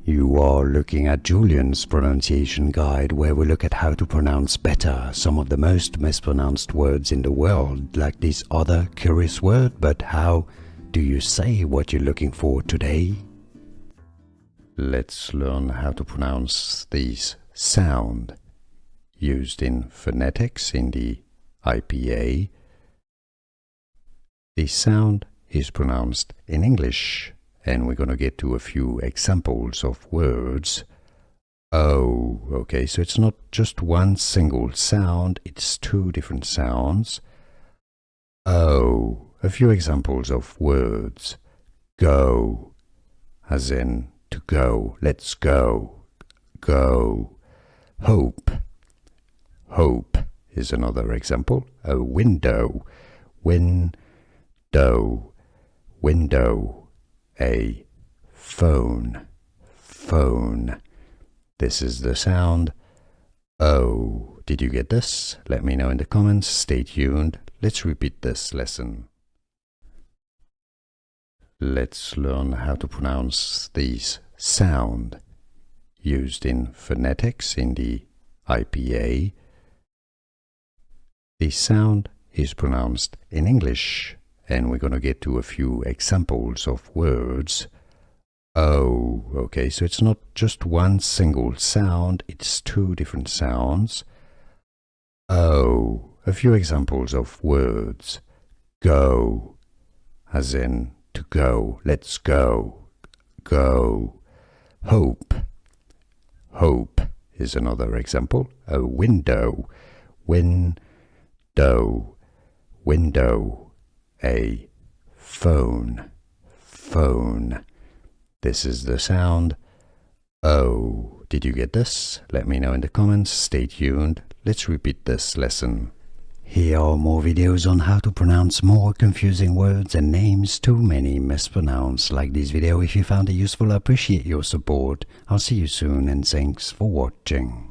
You are looking at Julian's pronunciation guide, where we look at how to pronounce better some of the most mispronounced words in the world, like this other curious word. But how do you say what you're looking for today? Let's learn how to pronounce this sound used in phonetics in the IPA. This sound is pronounced in English, and we're going to get to a few examples of words. Oh, okay, so it's not just one single sound, it's two different sounds. Oh, a few examples of words. Go, as in to go, let's go, go. Hope, hope is another example. A window, window, window. A phone, phone. This is the sound O. Did you get this? Let me know in the comments. Stay tuned. Let's repeat this lesson. Let's learn how to pronounce this sound used in phonetics in the IPA. This sound is pronounced in English, and we're going to get to a few examples of words. Oh, okay, so it's not just one single sound, it's two different sounds. Oh, a few examples of words. Go, as in to go, let's go, go. Hope, hope is another example. A window, window, window. A phone, phone. This is the sound O. Did you get this? Let me know in the comments. Stay tuned. Let's repeat this lesson. Here are more videos on how to pronounce more confusing words and names too many mispronounced. Like this video if you found it useful. I appreciate your support. I'll see you soon, and thanks for watching.